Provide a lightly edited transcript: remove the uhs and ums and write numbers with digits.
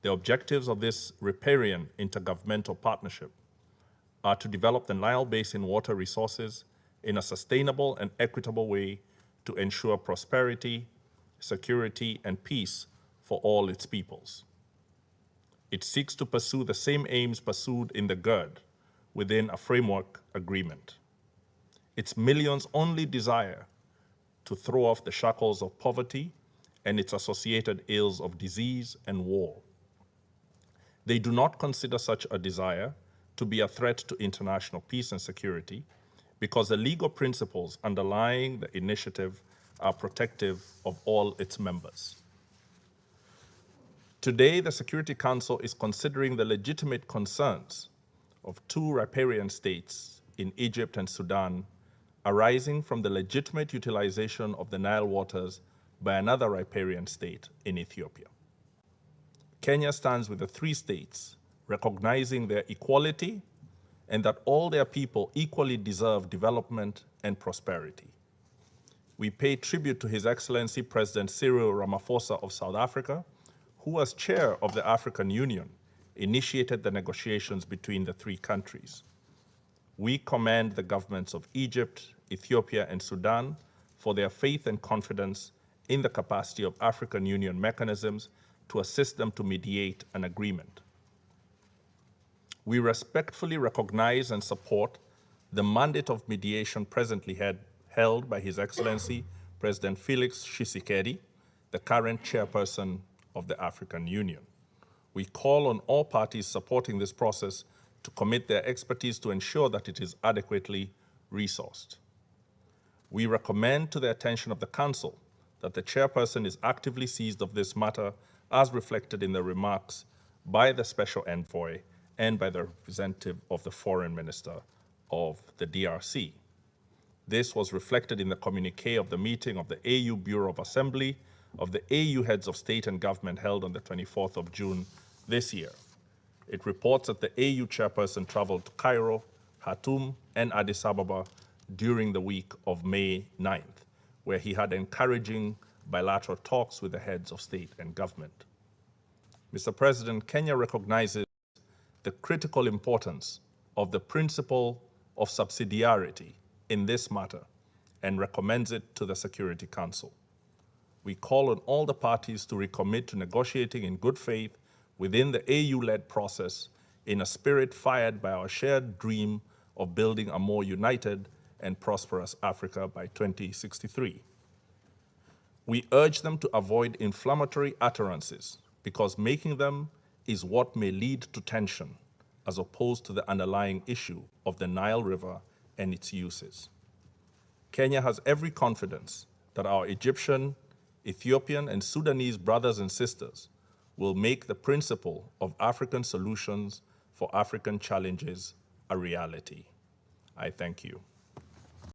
The objectives of this riparian intergovernmental partnership are to develop the Nile Basin water resources in a sustainable and equitable way to ensure prosperity, security, and peace for all its peoples. It seeks to pursue the same aims pursued in the GERD within a framework agreement. Its millions only desire to throw off the shackles of poverty and its associated ills of disease and war. They do not consider such a desire to be a threat to international peace and security because the legal principles underlying the initiative are protective of all its members. Today, the Security Council is considering the legitimate concerns of two riparian states in Egypt and Sudan arising from the legitimate utilization of the Nile waters by another riparian state in Ethiopia. Kenya stands with the three states, recognizing their equality and that all their people equally deserve development and prosperity. We pay tribute to His Excellency President Cyril Ramaphosa of South Africa, who as chair of the African Union, initiated the negotiations between the three countries. We commend the governments of Egypt, Ethiopia, and Sudan for their faith and confidence in the capacity of African Union mechanisms to assist them to mediate an agreement. We respectfully recognize and support the mandate of mediation presently held by His Excellency President Felix Tshisekedi, the current chairperson of the African Union. We call on all parties supporting this process to commit their expertise to ensure that it is adequately resourced. We recommend to the attention of the Council that the chairperson is actively seized of this matter as reflected in the remarks by the Special Envoy and by the representative of the Foreign Minister of the DRC. This was reflected in the communique of the meeting of the AU Bureau of Assembly of the AU Heads of State and Government held on the 24th of June this year. It reports that the AU chairperson traveled to Cairo, Khartoum, and Addis Ababa during the week of May 9th, where he had encouraging bilateral talks with the heads of state and government. Mr. President, Kenya recognizes the critical importance of the principle of subsidiarity in this matter and recommends it to the Security Council. We call on all the parties to recommit to negotiating in good faith within the AU-led process in a spirit fired by our shared dream of building a more united and prosperous Africa by 2063. We urge them to avoid inflammatory utterances because making them is what may lead to tension as opposed to the underlying issue of the Nile River and its uses. Kenya has every confidence that our Egyptian, Ethiopian, and Sudanese brothers and sisters will make the principle of African solutions for African challenges a reality. I thank you.